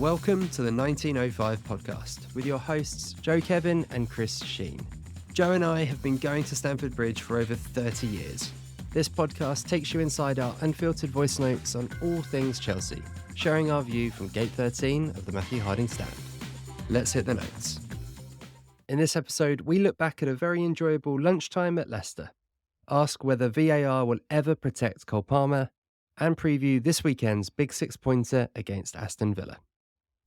Welcome to the 1905 podcast with your hosts Joe Kevin and Chris Sheen. Joe and I have been going to Stamford Bridge for over 30 years. This podcast takes you inside our unfiltered voice notes on all things Chelsea, sharing our view from Gate 13 of the Matthew Harding stand. Let's hit the notes. In this episode, we look back at a very enjoyable lunchtime at Leicester, ask whether VAR will ever protect Cole Palmer, and preview this weekend's big six-pointer against Aston Villa.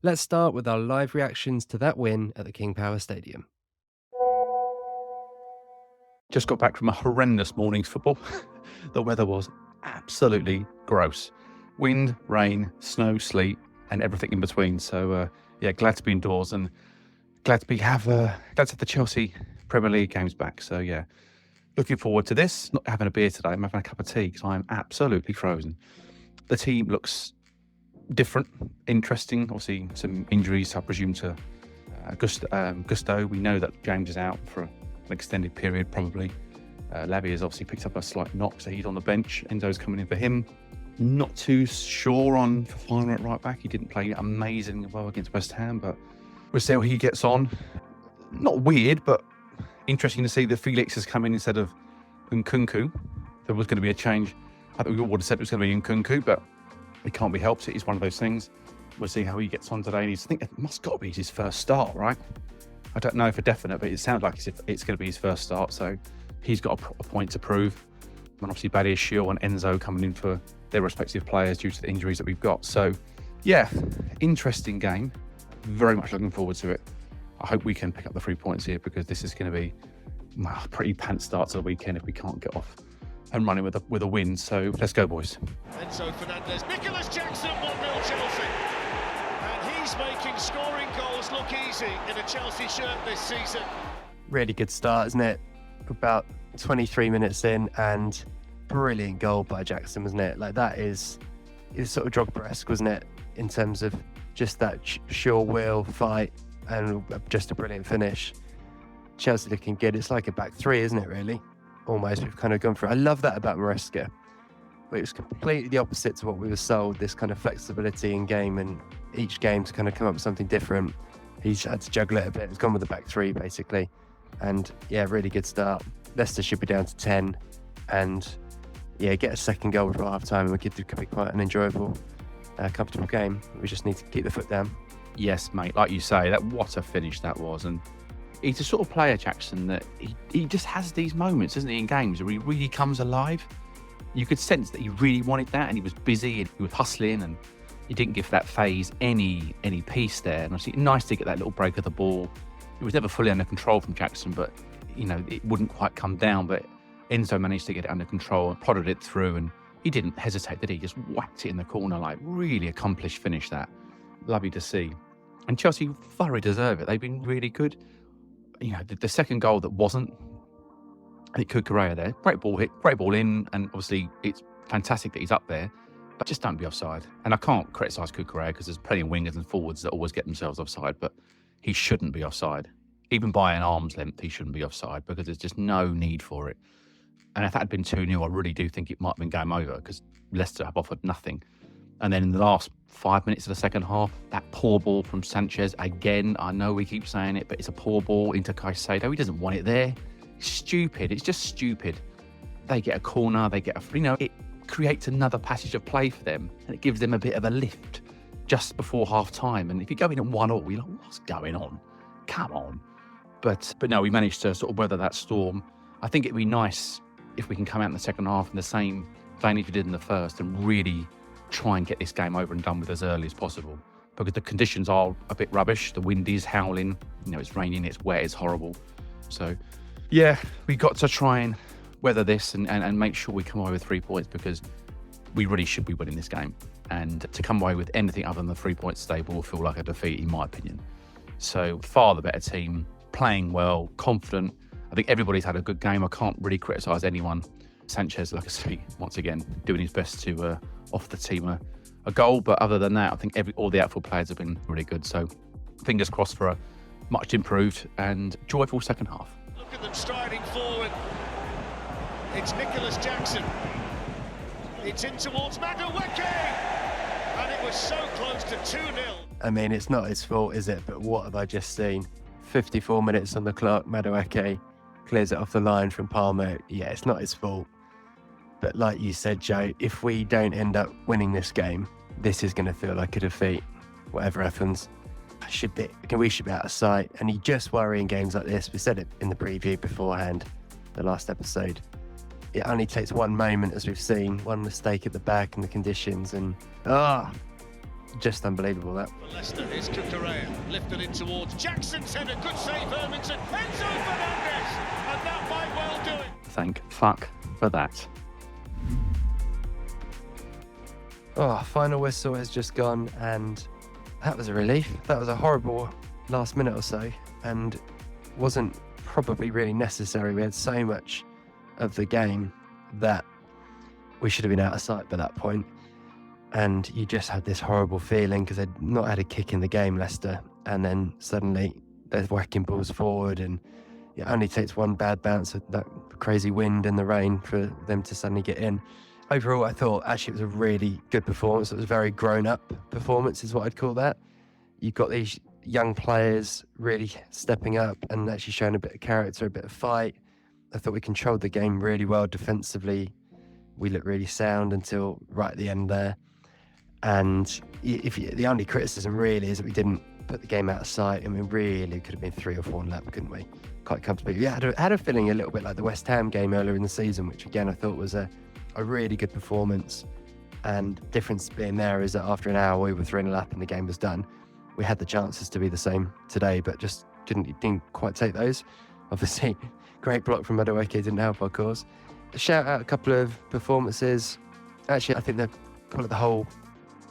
Let's start with our live reactions to that win at the King Power Stadium. Just got back from a horrendous morning's football. The weather was absolutely gross. Wind, rain, snow, sleet, and everything in between. So, glad to be indoors and glad to have the Chelsea Premier League games back. So, looking forward to this. Not having a beer today. I'm having a cup of tea because I'm absolutely frozen. The team looks different, interesting. Obviously, some injuries, I presume, to Gusto. We know that James is out for an extended period, probably. Lavie has obviously picked up a slight knock, so he's on the bench. Enzo's coming in for him. Not too sure on Fofana at right back. He didn't play amazingly well against West Ham, but we'll see how he gets on. Not weird, but interesting to see that Felix has come in instead of Nkunku. There was going to be a change. I think we all would have said it was going to be Nkunku, but it can't be helped. It is one of those things. We'll see how he gets on today. And I think it must got to be his first start, right? I don't know for definite, but it sounds like it's going to be his first start. So he's got a point to prove. And obviously, Badiashile and Enzo coming in for their respective players due to the injuries that we've got. So, interesting game. Very much looking forward to it. I hope we can pick up the 3 points here because this is going to be a pretty pants start to the weekend if we can't get off and running with a win. So let's go, boys. Enzo Fernandez, Nicholas Jackson, 1-0 Chelsea. And he's making scoring goals look easy in a Chelsea shirt this season. Really good start, isn't it? About 23 minutes in, and brilliant goal by Jackson, wasn't it? Like, that is sort of Drogba-esque, wasn't it? In terms of just that sure will fight and just a brilliant finish. Chelsea looking good. It's like a back three, isn't it, really? Almost, we've kind of gone through. I love that about Maresca. It was completely the opposite to what we were sold, this kind of flexibility in game, and each game to kind of come up with something different. He's had to juggle it a bit. He's gone with the back three, basically. And, really good start. Leicester should be down to 10 and, get a second goal before half-time, and it could be quite an enjoyable, comfortable game. We just need to keep the foot down. Yes, mate. Like you say, what a finish that was. And he's a sort of player, Jackson, that he just has these moments, doesn't he, in games where he really comes alive. You could sense that he really wanted that, and he was busy and he was hustling, and he didn't give that phase any peace there. And obviously, nice to get that little break of the ball. It was never fully under control from Jackson, but it wouldn't quite come down. But Enzo managed to get it under control and prodded it through, and he didn't hesitate, did he? Just whacked it in the corner. Like, really accomplished finish that. Lovely to see. And Chelsea thoroughly deserve it. They've been really good. The second goal that wasn't, I think Cucurella there, great ball in, and obviously it's fantastic that he's up there, but just don't be offside. And I can't criticise Cucurella because there's plenty of wingers and forwards that always get themselves offside, but he shouldn't be offside. Even by an arm's length, he shouldn't be offside because there's just no need for it. And if that had been 2-0, I really do think it might have been game over because Leicester have offered nothing. And then in the last 5 minutes of the second half, that poor ball from Sanchez, again, I know we keep saying it, but it's a poor ball into Caicedo. He doesn't want it there. Stupid. It's just stupid. They get a corner, it creates another passage of play for them, and it gives them a bit of a lift just before half time. And if you go in at 1-1, you're like, what's going on? Come on. But no, we managed to sort of weather that storm. I think it'd be nice if we can come out in the second half in the same vein as we did in the first and really try and get this game over and done with as early as possible, because the conditions are a bit rubbish. The wind is howling, it's raining, it's wet, it's horrible. So we got to try and weather this and make sure we come away with 3 points, because we really should be winning this game, and to come away with anything other than the 3 points stable will feel like a defeat, in my opinion. So far the better team, playing well, confident. I think everybody's had a good game. I can't really criticise anyone. Sanchez, like I say, once again, doing his best to offer the team a goal. But other than that, I think all the outfield players have been really good. So fingers crossed for a much improved and joyful second half. Look at them striding forward. It's Nicholas Jackson. It's in towards Madueke. And it was so close to 2-0. I mean, it's not his fault, is it? But what have I just seen? 54 minutes on the clock, Madueke clears it off the line from Palmer. Yeah, it's not his fault. But like you said, Joe, if we don't end up winning this game, this is going to feel like a defeat. Whatever happens, we should be out of sight. And you just worry in games like this. We said it in the preview beforehand, the last episode. It only takes one moment, as we've seen, one mistake at the back and the conditions, and just unbelievable that. For Leicester, here's Cucurella, lifted in towards Jackson's header, good save, Hermanson, Enzo Fernandez, and that might well do it. Thank fuck for that. Final whistle has just gone, and that was a relief. That was a horrible last minute or so, and wasn't probably really necessary. We had so much of the game that we should have been out of sight by that point. And you just had this horrible feeling because they'd not had a kick in the game, Leicester, and then suddenly they're whacking balls forward, and it only takes one bad bounce of that crazy wind and the rain for them to suddenly get in. Overall, I thought actually it was a really good performance. It was a very grown-up performance is what I'd call that. You've got these young players really stepping up and actually showing a bit of character, a bit of fight. I thought we controlled the game really well defensively. We looked really sound until right at the end there. And the only criticism really is that we didn't put the game out of sight. I mean, really could have been 3 or 4 lap, couldn't we? Quite comfortably. Yeah, had a feeling a little bit like the West Ham game earlier in the season, which again I thought was a really good performance. And difference being there is that after an hour we were 3-0 up and the game was done. We had the chances to be the same today, but just didn't quite take those. Obviously, great block from Madueke didn't help our cause. Shout out a couple of performances. Actually, I think they call it the whole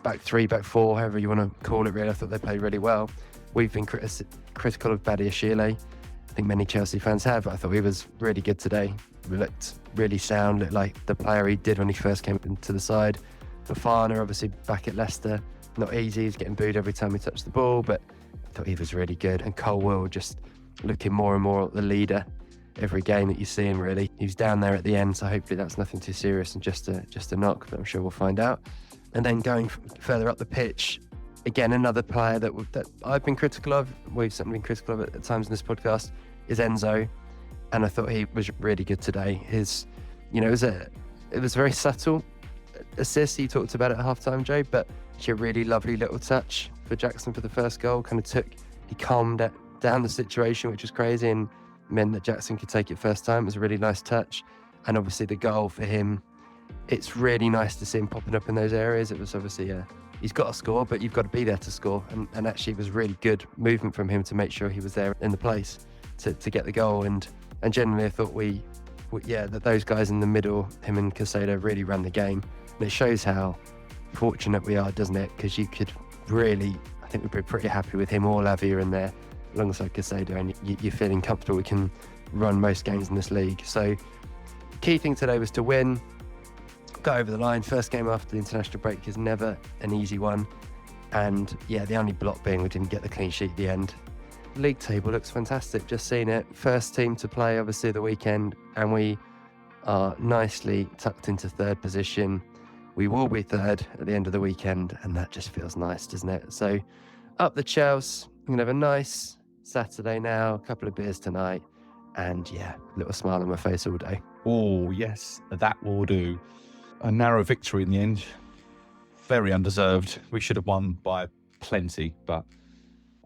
back 3, back 4, however you want to call it really. I thought they played really well. We've been critical of Badiashile. I think many Chelsea fans have. I thought he was really good today. We looked really sound, looked like the player he did when he first came into the side. Fofana, obviously back at Leicester, not easy. He's getting booed every time he touched the ball, but I thought he was really good. And Colwill just looking more and more like the leader every game that you see him really. He was down there at the end, so hopefully that's nothing too serious and just a knock, but I'm sure we'll find out. And then going further up the pitch, again, another player that I've been critical of, we've certainly been critical of at times in this podcast, is Enzo. And I thought he was really good today. It was very subtle assist. You talked about it at halftime, Joe, but actually a really lovely little touch for Jackson for the first goal. He calmed down the situation, which was crazy, and meant that Jackson could take it first time. It was a really nice touch. And obviously the goal for him, it's really nice to see him popping up in those areas. It was obviously he's got to score, but you've got to be there to score. And actually it was really good movement from him to make sure he was there in the place to get the goal. And generally I thought that those guys in the middle, him and Caicedo, really ran the game. And it shows how fortunate we are, doesn't it? Because you could really, I think we'd be pretty happy with him or Lavia in there alongside Caicedo, and you're feeling comfortable we can run most games in this league. So key thing today was to win, go over the line. First game after the international break is never an easy one. And yeah, the only block being we didn't get the clean sheet at the end. League table looks fantastic, just seen it. First team to play obviously the weekend, and we are nicely tucked into 3rd position. We will be 3rd at the end of the weekend, and that just feels nice, doesn't it? So up the Chelsea, we're gonna have a nice Saturday now, a couple of beers tonight, and yeah, a little smile on my face all day. Oh, yes, that will do. A narrow victory in the end. Very undeserved. We should have won by plenty, but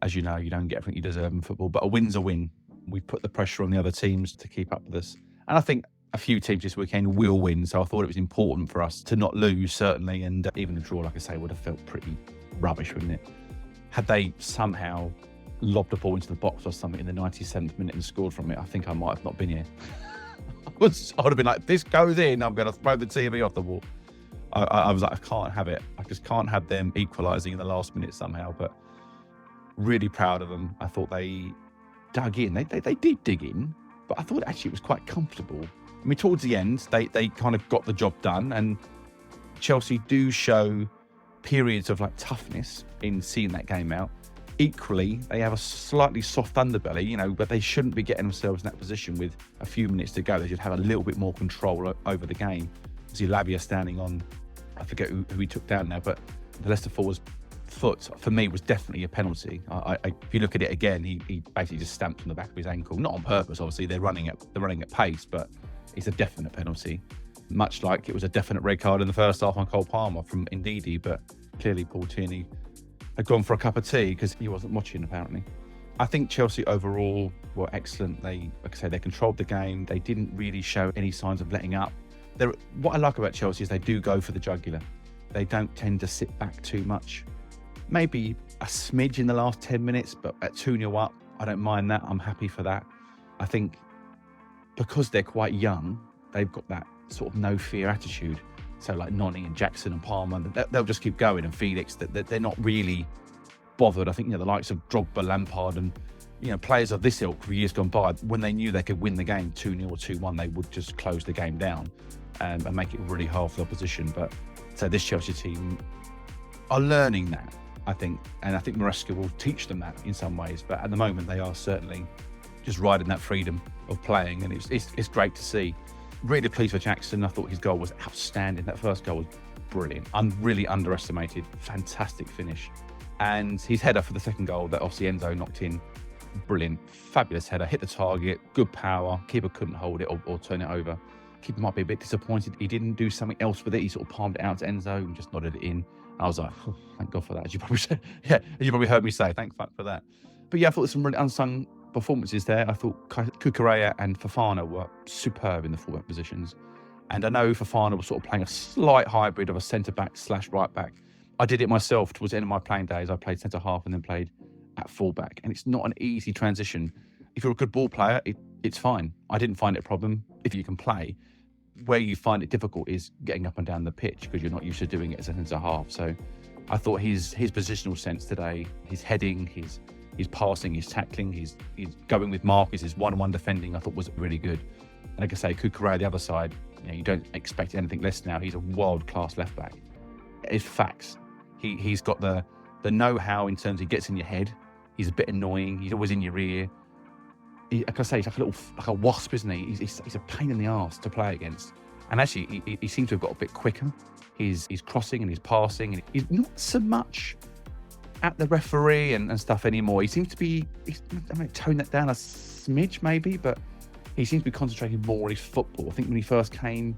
as you know, you don't get everything you deserve in football. But a win's a win. We put the pressure on the other teams to keep up with us. And I think a few teams this weekend will win, so I thought it was important for us to not lose, certainly. And even a draw, like I say, would have felt pretty rubbish, wouldn't it? Had they somehow lobbed a ball into the box or something in the 97th minute and scored from it, I think I might have not been here. I would have been like, this goes in, I'm going to throw the TV off the wall. I was like, I can't have it. I just can't have them equalising in the last minute somehow. But really proud of them. I thought they dug in. They did dig in, but I thought actually it was quite comfortable. I mean, towards the end, they kind of got the job done, and Chelsea do show periods of like toughness in seeing that game out. Equally, they have a slightly soft underbelly, but they shouldn't be getting themselves in that position with a few minutes to go. They should have a little bit more control over the game. See Lavia standing on, I forget who he took down now, but the Leicester forwards foot, for me, was definitely a penalty. If you look at it again, he basically just stamped on the back of his ankle. Not on purpose, obviously. They're running at pace, but it's a definite penalty. Much like it was a definite red card in the first half on Cole Palmer from Ndidi, but clearly Paul Tierney had gone for a cup of tea because he wasn't watching, apparently. I think Chelsea overall were excellent. Like I say, they controlled the game. They didn't really show any signs of letting up. What I like about Chelsea is they do go for the jugular. They don't tend to sit back too much. Maybe a smidge in the last 10 minutes, but at 2-0 up, I don't mind that. I'm happy for that. I think because they're quite young, they've got that sort of no fear attitude. So like Noni and Jackson and Palmer, they'll just keep going, and Felix, that they're not really bothered. I think the likes of Drogba, Lampard, and players of this ilk for years gone by, when they knew they could win the game 2-0 or 2-1, they would just close the game down and make it really hard for the opposition. But so this Chelsea team are learning that, I think, and I think Maresca will teach them that in some ways. But at the moment, they are certainly just riding that freedom of playing, and it's great to see. Really pleased for Jackson. I thought his goal was outstanding. That first goal was brilliant. Really underestimated. Fantastic finish. And his header for the second goal that obviously Enzo knocked in, brilliant. Fabulous header. Hit the target. Good power. Keeper couldn't hold it or turn it over. Keeper might be a bit disappointed he didn't do something else with it. He sort of palmed it out to Enzo and just nodded it in. I was like, oh, thank God for that. As you probably said, as you probably heard me say, thank fuck for that. But yeah, I thought there's some really unsung performances there. I thought Cucurella and Fofana were superb in the fullback positions. And I know Fofana was sort of playing a slight hybrid of a centre-back / right-back. I did it myself towards the end of my playing days. I played centre-half and then played at fullback. And it's not an easy transition. If you're a good ball player, it's fine. I didn't find it a problem if you can play. Where you find it difficult is getting up and down the pitch because you're not used to doing it as a centre-half. So I thought his positional sense today, his heading, his passing, his tackling, his going with markers, his one-on-one defending, I thought was really good. And like I say, Cucurella the other side, you don't expect anything less now. He's a world-class left-back. It's facts. He's got the know-how in terms of he gets in your head. He's a bit annoying. He's always in your ear. Like I say, he's like a wasp, isn't he? He's a pain in the arse to play against. And actually, he seems to have got a bit quicker. He's crossing and he's passing, and he's not so much at the referee and stuff anymore. He seems to be, tone that down a smidge maybe, but he seems to be concentrating more on his football. I think when he first came,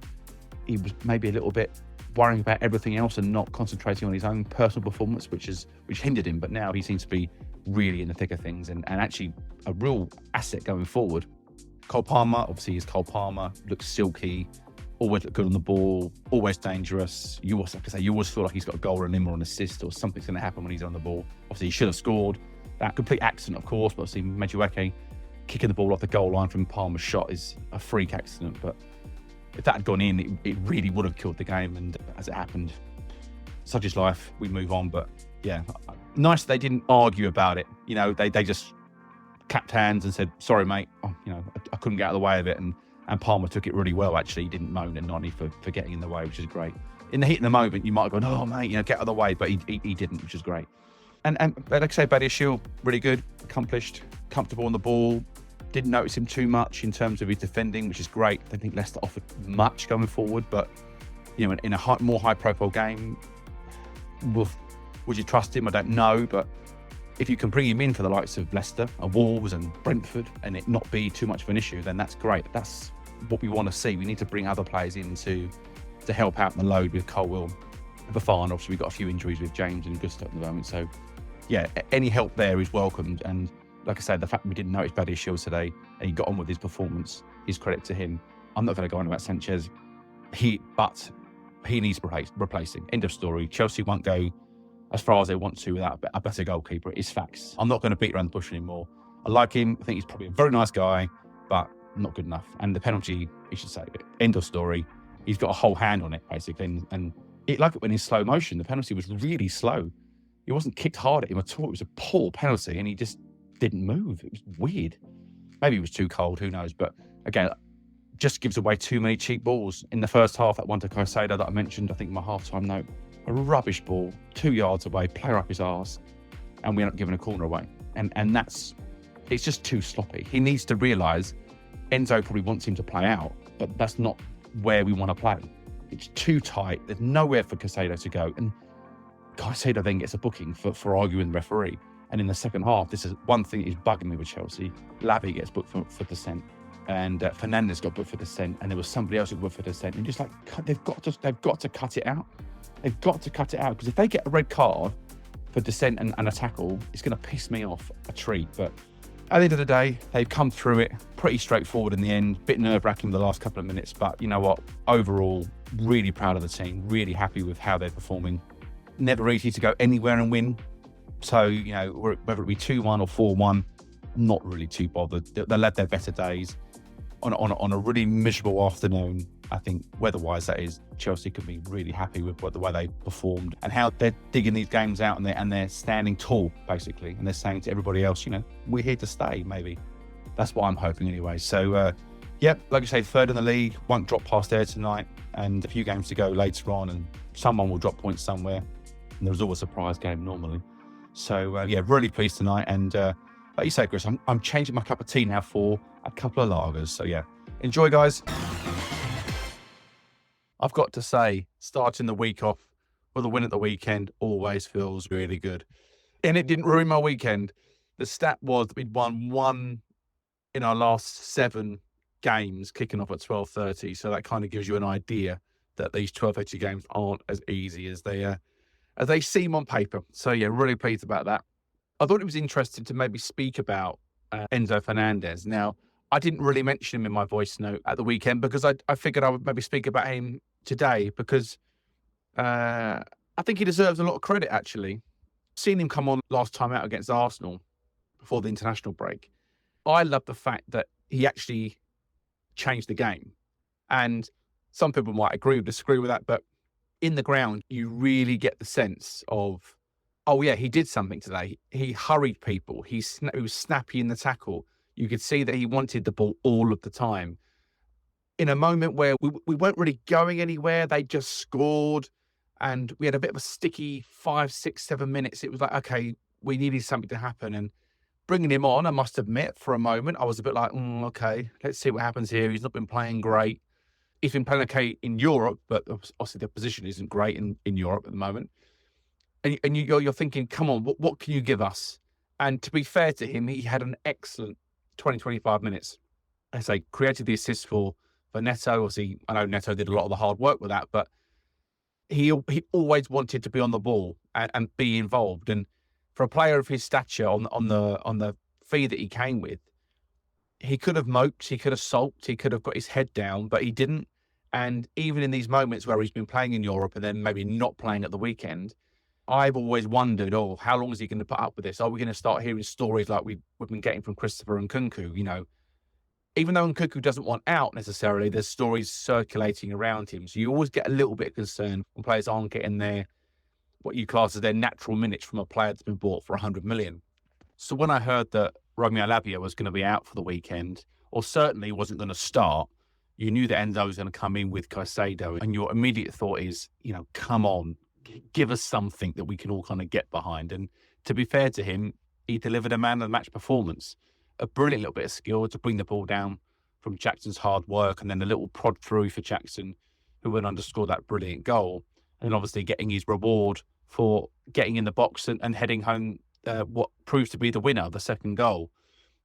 he was maybe a little bit worrying about everything else and not concentrating on his own personal performance, which hindered him. But now he seems to be really in the thick of things and actually a real asset going forward. Cole Palmer, obviously, is Cole Palmer, looks silky, always look good on the ball, always dangerous. You always feel like he's got a goal or an or an assist or something's going to happen when he's on the ball. Obviously, he should have scored. That complete accident, of course, but obviously Madueke kicking the ball off the goal line from Palmer's shot is a freak accident. But if that had gone in, it really would have killed the game. And as it happened, such is life. We move on. But yeah, nice they didn't argue about it. They just clapped hands and said, sorry, mate. I couldn't get out of the way of it. And Palmer took it really well, actually. He didn't moan at Noni for getting in the way, which is great. In the heat of the moment, you might have gone, oh, mate, get out of the way. But he didn't, which is great. And like I say, Badiashile, really good, accomplished, comfortable on the ball. Didn't notice him too much in terms of his defending, which is great. I don't think Leicester offered much going forward, but in a more high-profile game, would you trust him? I don't know, but if you can bring him in for the likes of Leicester and Wolves and Brentford and it not be too much of an issue, then that's great. That's what we want to see. We need to bring other players in to help out in the load with Colwill and Fofana. Obviously, we've got a few injuries with James and Gusto at the moment, so yeah, any help there is welcomed. And like I said, the fact that we didn't notice Badiashile today and he got on with his performance is credit to him. I'm not going to go on about Sanchez, but he needs replacing. End of story. Chelsea won't go as far as they want to without a better goalkeeper. It's facts. I'm not going to beat around the bush anymore. I like him. I think he's probably a very nice guy, but not good enough. And the penalty, you should say, end of story. He's got a whole hand on it, basically. And it, like it went in slow motion. The penalty was really slow. It wasn't kicked hard at him at all. It was a poor penalty, and he just didn't move. It was weird. Maybe it was too cold. Who knows? But again, just gives away too many cheap balls. In the first half, that one to Caicedo that I mentioned, I think in my halftime note, a rubbish ball, 2 yards away, player up his arse, and we end up giving a corner away. And it's just too sloppy. He needs to realise Enzo probably wants him to play out, but that's not where we want to play. It's too tight. There's nowhere for Caicedo to go. And Caicedo then gets a booking for arguing the referee. And in the second half, this is one thing that is bugging me with Chelsea. Lavie gets booked for dissent, and Fernandes got booked for dissent, and there was somebody else who got booked for dissent. And just like they've got to cut it out. They've got to cut it out, because if they get a red card for dissent and a tackle, it's going to piss me off a treat. But at the end of the day, they've come through it pretty straightforward in the end. Bit nerve-wracking the last couple of minutes, but you know what? Overall, really proud of the team. Really happy with how they're performing. Never easy to go anywhere and win. So, you know, whether it be 2-1 or 4-1, not really too bothered. They'll have their better days. On a really miserable afternoon, I think weather-wise that is, Chelsea could be really happy with the way they performed and how they're digging these games out, and they're standing tall, basically. And they're saying to everybody else, you know, we're here to stay, maybe. That's what I'm hoping anyway. So, like I say, third in the league, won't drop past there tonight, and a few games to go later on, and someone will drop points somewhere. And there's always a surprise game normally. So, really pleased tonight. And like you say, Chris, I'm changing my cup of tea now for a couple of lagers. So, enjoy, guys. I've got to say, starting the week off with a win at the weekend always feels really good. And it didn't ruin my weekend. The stat was that we'd won 1 in our last 7 games, kicking off at 12:30. So that kind of gives you an idea that these 12:30 games aren't as easy as they seem on paper. So, really pleased about that. I thought it was interesting to maybe speak about Enzo Fernandez. Now, I didn't really mention him in my voice note at the weekend because I figured I would maybe speak about him today because I think he deserves a lot of credit, actually. Seen him come on last time out against Arsenal before the international break. I love the fact that he actually changed the game. And some people might agree or disagree with that, but in the ground, you really get the sense of, oh yeah, he did something today. He hurried people. He was snappy in the tackle. You could see that he wanted the ball all of the time. In a moment where we weren't really going anywhere, they just scored, and we had a bit of a sticky 5, 6, 7 minutes. It was like, okay, we needed something to happen. And bringing him on, I must admit, for a moment, I was a bit like, okay, let's see what happens here. He's not been playing great. He's been playing okay in Europe, but obviously the position isn't great in Europe at the moment. And you're thinking, come on, what can you give us? And to be fair to him, he had an excellent 25 minutes. As I created the assist for Neto. Obviously, I know Neto did a lot of the hard work with that, but he always wanted to be on the ball and be involved. And for a player of his stature on the fee that he came with, he could have moped, he could have sulked, he could have got his head down, but he didn't. And even in these moments where he's been playing in Europe and then maybe not playing at the weekend, I've always wondered, how long is he going to put up with this? Are we going to start hearing stories like we've been getting from Christopher Nkunku? You know, even though Nkunku doesn't want out necessarily, there's stories circulating around him. So you always get a little bit concerned when players aren't getting what you class as their natural minutes from a player that's been bought for 100 million. So when I heard that Romeo Lavia was going to be out for the weekend, or certainly wasn't going to start, you knew that Enzo was going to come in with Caicedo, and your immediate thought is, come on, give us something that we can all kind of get behind. And to be fair to him, he delivered a man of the match performance. A brilliant little bit of skill to bring the ball down from Jackson's hard work, and then a little prod through for Jackson, who went on to score that brilliant goal. And then getting his reward for getting in the box and heading home what proves to be the winner, the second goal.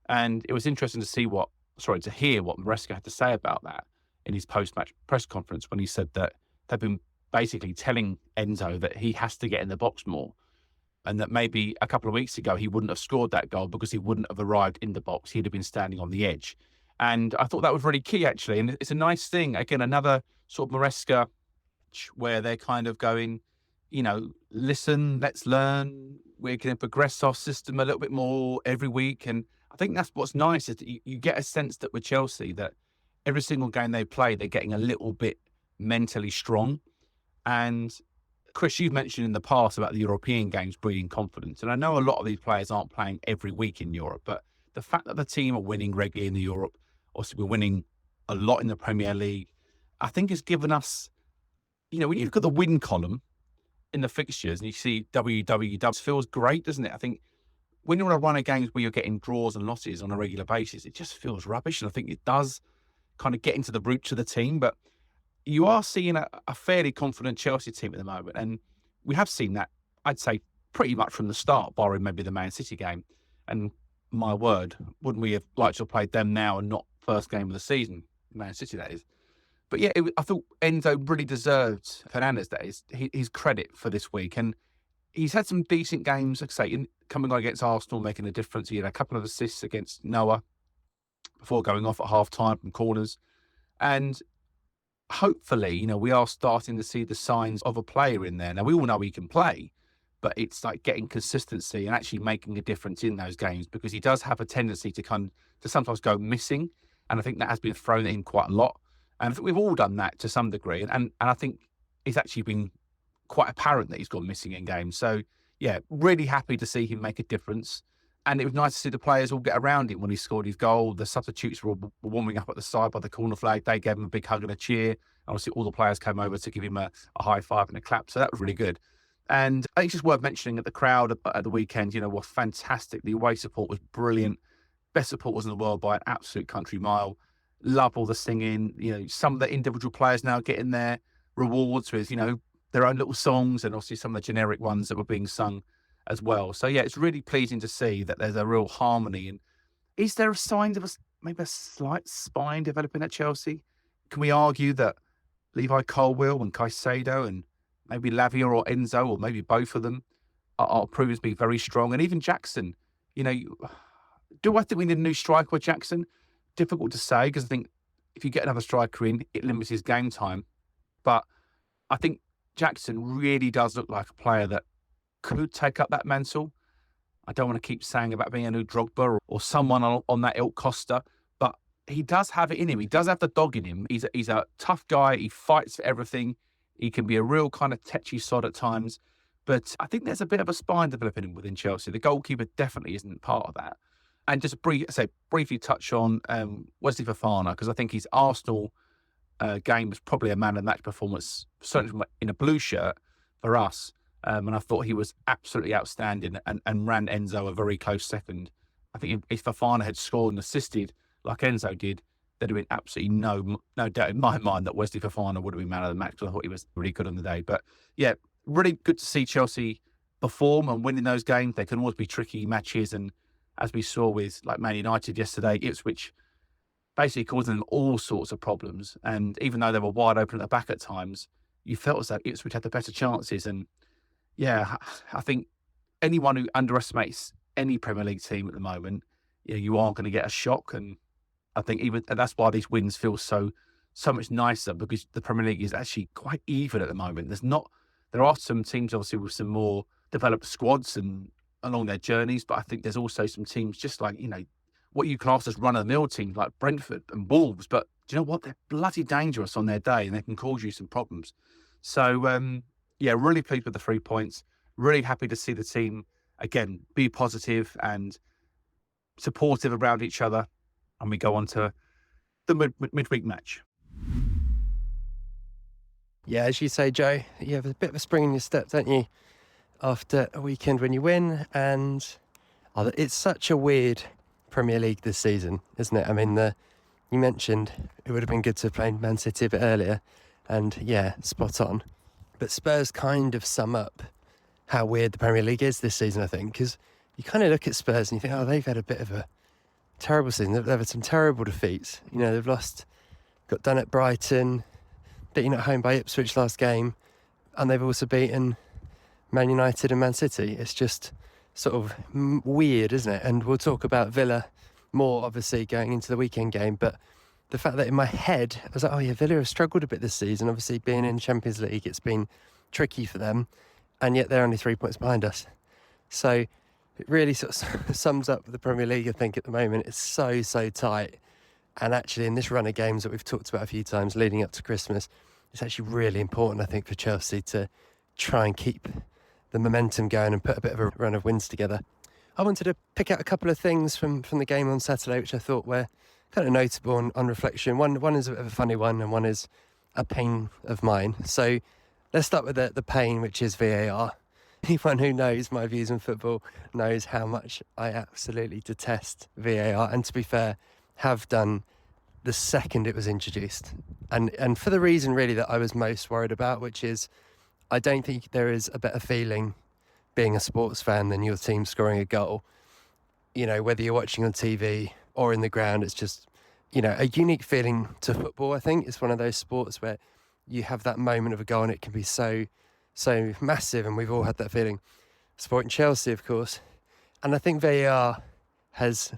And it was interesting to hear what Maresca had to say about that in his post-match press conference, when he said that they've been basically telling Enzo that he has to get in the box more, and that maybe a couple of weeks ago he wouldn't have scored that goal because he wouldn't have arrived in the box. He'd have been standing on the edge. And I thought that was really key, actually. And it's a nice thing. Again, another sort of Maresca where they're kind of going, listen, let's learn. We're going to progress our system a little bit more every week. And I think that's what's nice, is that you get a sense that with Chelsea, that every single game they play, they're getting a little bit mentally strong. And Chris, you've mentioned in the past about the European games breeding confidence. And I know a lot of these players aren't playing every week in Europe, but the fact that the team are winning regularly in the Europe, also we're winning a lot in the Premier League, I think has given us, when you look at the win column in the fixtures and you see WWW, it feels great, doesn't it? I think when you're on a run of games where you're getting draws and losses on a regular basis, it just feels rubbish. And I think it does kind of get into the roots of the team. But you are seeing a fairly confident Chelsea team at the moment. And we have seen that I'd say pretty much from the start, barring maybe the Man City game. And my word, wouldn't we have liked to have played them now and not first game of the season? Man City, that is. But yeah, I thought Enzo really deserved Fernandes, that is, his credit for this week. And he's had some decent games, like I say, coming on against Arsenal, making a difference. He had a couple of assists against Noah before going off at half-time from corners. And hopefully, we are starting to see the signs of a player in there. Now, we all know he can play, but it's like getting consistency and actually making a difference in those games, because he does have a tendency to sometimes go missing. And I think that has been thrown at him quite a lot. And I think we've all done that to some degree. And I think it's actually been quite apparent that he's gone missing in games. So, yeah, really happy to see him make a difference. And it was nice to see the players all get around him when he scored his goal. The substitutes were warming up at the side by the corner flag. They gave him a big hug and a cheer. Obviously, all the players came over to give him a high five and a clap. So that was really good. And I think it's just worth mentioning that the crowd at the weekend, was fantastic. The away support was brilliant. Best supporters in the world by an absolute country mile. Love all the singing. Some of the individual players now getting their rewards with, their own little songs, and obviously some of the generic ones that were being sung as well. So yeah, it's really pleasing to see that there's a real harmony. And is there a sign of maybe a slight spine developing at Chelsea? Can we argue that Levi Colwill and Caicedo and maybe Lavia or Enzo, or maybe both of them, are proving to be very strong? And even Jackson, do I think we need a new striker with Jackson? Difficult to say, because I think if you get another striker in, it limits his game time. But I think Jackson really does look like a player that could take up that mantle. I don't want to keep saying about being a new Drogba or someone on that ilk Costa, but he does have it in him. He does have the dog in him. He's a tough guy. He fights for everything. He can be a real kind of tetchy sod at times. But I think there's a bit of a spine developing within Chelsea. The goalkeeper definitely isn't part of that. And just briefly touch on Wesley Fofana, because I think his Arsenal game was probably a man of the match performance, certainly in a blue shirt for us. And I thought he was absolutely outstanding and ran Enzo a very close second. I think if Fofana had scored and assisted like Enzo did, there'd have been absolutely no doubt in my mind that Wesley Fofana would have been man of the match, because I thought he was really good on the day. But yeah, really good to see Chelsea perform and winning those games. They can always be tricky matches, and as we saw with like Man United yesterday, Ipswich basically causing them all sorts of problems. And even though they were wide open at the back at times, you felt as though Ipswich had the better chances. And yeah, I think anyone who underestimates any Premier League team at the moment, you are going to get a shock. And I think and that's why these wins feel so much nicer, because the Premier League is actually quite even at the moment. There are some teams obviously with some more developed squads and along their journeys, but I think there's also some teams just like, what you class as run-of-the-mill teams like Brentford and Wolves, but do you know what? They're bloody dangerous on their day, and they can cause you some problems. So, yeah, really pleased with the 3 points. Really happy to see the team, again, be positive and supportive around each other. And we go on to the midweek match. Yeah, as you say, Joe, you have a bit of a spring in your step, don't you, after a weekend when you win. And it's such a weird Premier League this season, isn't it? I mean, you mentioned it would have been good to have played Man City a bit earlier, and yeah, spot on. But Spurs kind of sum up how weird the Premier League is this season, I think, because you kind of look at Spurs and you think, they've had a bit of a terrible season. They've had some terrible defeats. They've got done at Brighton, beaten at home by Ipswich last game, and they've also beaten Man United and Man City. It's just sort of weird, isn't it? And we'll talk about Villa more, obviously, going into the weekend game. But the fact that in my head, I was like, yeah, Villa have struggled a bit this season. Obviously, being in Champions League, it's been tricky for them. And yet they're only 3 points behind us. So it really sort of sums up the Premier League, I think, at the moment. It's so tight. And actually, in this run of games that we've talked about a few times leading up to Christmas, it's actually really important, I think, for Chelsea to try and keep the momentum going and put a bit of a run of wins together. I wanted to pick out a couple of things from the game on Saturday, which I thought were kind of notable on reflection. One is a bit of a funny one, and one is a pain of mine. So let's start with the pain, which is VAR. Anyone who knows my views on football knows how much I absolutely detest VAR, and to be fair, have done the second it was introduced. And for the reason really that I was most worried about, which is I don't think there is a better feeling being a sports fan than your team scoring a goal. You know, whether you're watching on TV or in the ground, it's just, you know, a unique feeling to football. I think it's one of those sports where you have that moment of a goal and it can be so massive, and we've all had that feeling. Sporting Chelsea, of course. And I think VAR has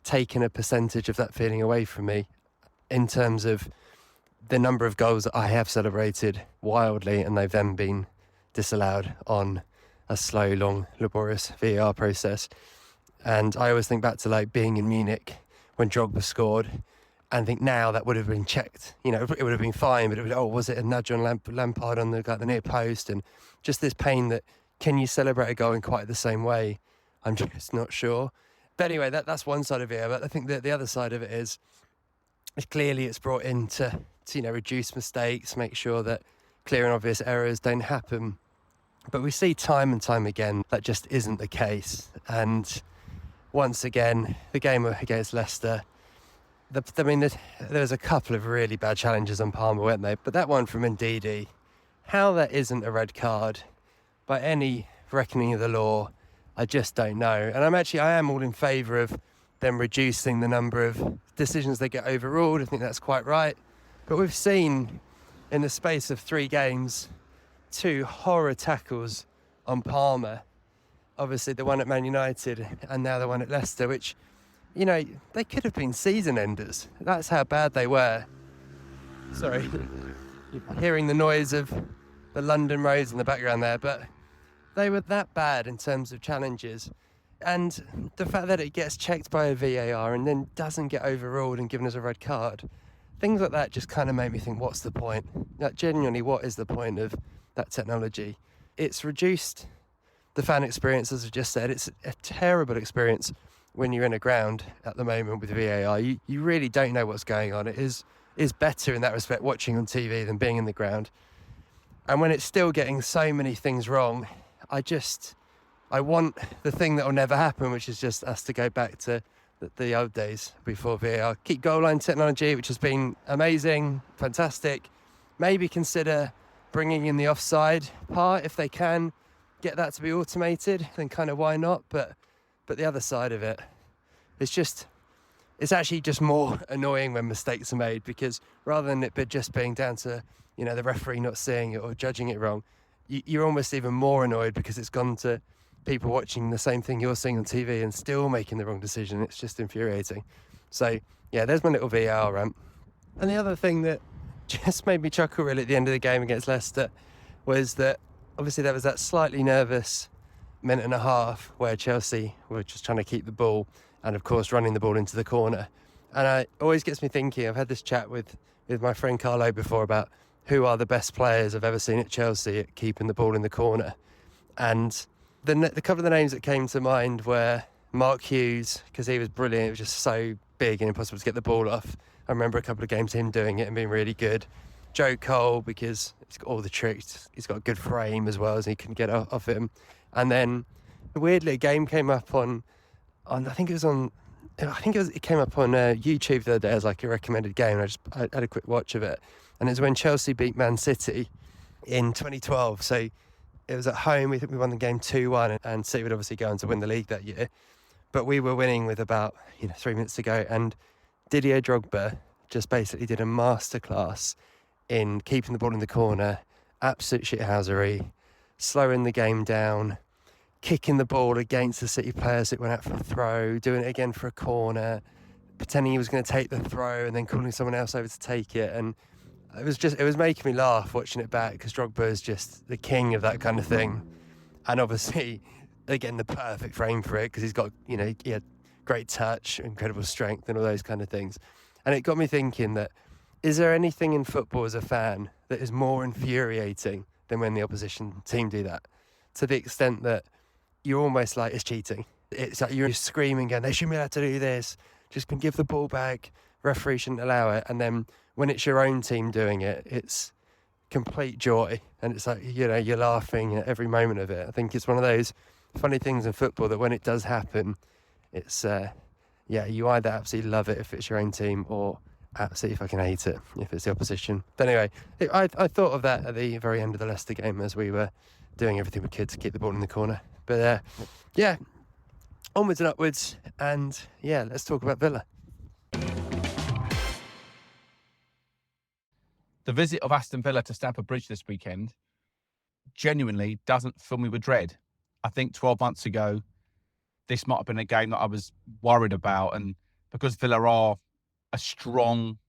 taken a percentage of that feeling away from me in terms of the number of goals that I have celebrated wildly and they've then been disallowed on a slow, long, laborious VAR process. And I always think back to like being in Munich when Drogba scored, and think now that would have been checked. You know, it would have been fine, but it would, was it a nudge on Lampard on the near post? And just this pain that, can you celebrate a goal in quite the same way? I'm just not sure. But anyway, that's one side of it. But I think that the other side of it is clearly it's brought in to you know, reduce mistakes, make sure that clear and obvious errors don't happen. But we see time and time again that just isn't the case. And once again, the game against Leicester, there was a couple of really bad challenges on Palmer, weren't there? But that one from Ndidi, how that isn't a red card by any reckoning of the law, I just don't know. And I am all in favour of them reducing the number of decisions they get overruled. I think that's quite right. But we've seen in the space of 3 games, 2 horror tackles on Palmer. Obviously the one at Man United and now the one at Leicester, which, you know, they could have been season enders. That's how bad they were. Sorry, hearing the noise of the London roads in the background there, but they were that bad in terms of challenges. And the fact that it gets checked by a VAR and then doesn't get overruled and given as a red card, things like that just kind of make me think, what's the point? Like, genuinely, what is the point of that technology? It's reduced the fan experience, as I just said. It's a terrible experience when you're in a ground at the moment with VAR. You really don't know what's going on. It is better in that respect watching on TV than being in the ground. And when it's still getting so many things wrong, I want the thing that will never happen, which is just us to go back to the old days before VAR. Keep goal line technology, which has been amazing, fantastic. Maybe consider bringing in the offside part if they can get that to be automated, then kind of why not? But the other side of it, it's actually just more annoying when mistakes are made, because rather than it just being down to, you know, the referee not seeing it or judging it wrong, you're almost even more annoyed because it's gone to people watching the same thing you're seeing on TV and still making the wrong decision. It's just infuriating. So yeah, there's my little VAR rant. And the other thing that just made me chuckle really at the end of the game against Leicester was that obviously there was that slightly nervous minute and a half where Chelsea were just trying to keep the ball and of course running the ball into the corner. And it always gets me thinking, I've had this chat with my friend Carlo before about who are the best players I've ever seen at Chelsea at keeping the ball in the corner. And the couple of the names that came to mind were Mark Hughes, because he was brilliant. It was just so big and impossible to get the ball off. I remember a couple of games him doing it and being really good. Joe Cole, because he's got all the tricks. He's got a good frame as well, as he couldn't get off him. And then weirdly, a game came up on it came up on YouTube the other day as like a recommended game. And I had a quick watch of it, and it was when Chelsea beat Man City in 2012. So it was at home. We think we won the game 2-1, and City would obviously go on to win the league that year. But we were winning with about 3 minutes to go, and Didier Drogba just basically did a masterclass in keeping the ball in the corner, absolute shithousery, slowing the game down, kicking the ball against the City players that went out for a throw, doing it again for a corner, pretending he was going to take the throw and then calling someone else over to take it. And it was making me laugh watching it back, because Drogba is just the king of that kind of thing. And obviously, again, the perfect frame for it, because he's got, he had great touch, incredible strength and all those kind of things. And it got me thinking that, is there anything in football as a fan that is more infuriating than when the opposition team do that? To the extent that you're almost like, it's cheating. It's like you're screaming again, they shouldn't be allowed to do this. Just can give the ball back. Referee shouldn't allow it. And then when it's your own team doing it, it's complete joy. And it's like, you're laughing at every moment of it. I think it's one of those funny things in football that when it does happen, it's, you either absolutely love it if it's your own team, or absolutely fucking hate it if it's the opposition. But anyway, I thought of that at the very end of the Leicester game as we were doing everything we could to keep the ball in the corner. But yeah, onwards and upwards. And yeah, let's talk about Villa. The visit of Aston Villa to Stamford Bridge this weekend genuinely doesn't fill me with dread. I think 12 months ago, this might have been a game that I was worried about. And because Villa are a strong,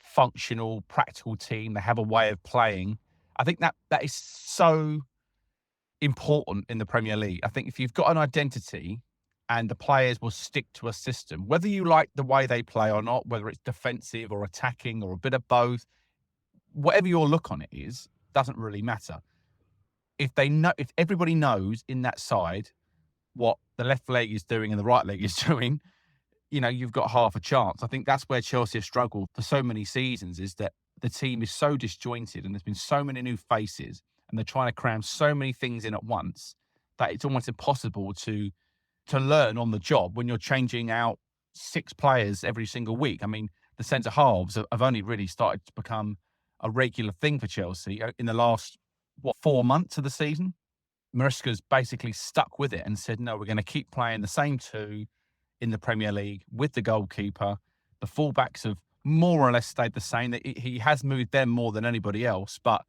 functional, practical team, they have a way of playing. I think that is so important in the Premier League. I think if you've got an identity and the players will stick to a system, whether you like the way they play or not, whether it's defensive or attacking or a bit of both, whatever your look on it is, doesn't really matter. If everybody knows in that side what the left leg is doing and the right leg is doing, you've got half a chance. I think that's where Chelsea have struggled for so many seasons, is that the team is so disjointed and there's been so many new faces and they're trying to cram so many things in at once that it's almost impossible to learn on the job when you're changing out 6 players every single week. I mean, the centre halves have only really started to become a regular thing for Chelsea in the last, 4 months of the season. Mariska's basically stuck with it and said, no, we're going to keep playing the same 2 in the Premier League with the goalkeeper. The fullbacks have more or less stayed the same. He has moved them more than anybody else, but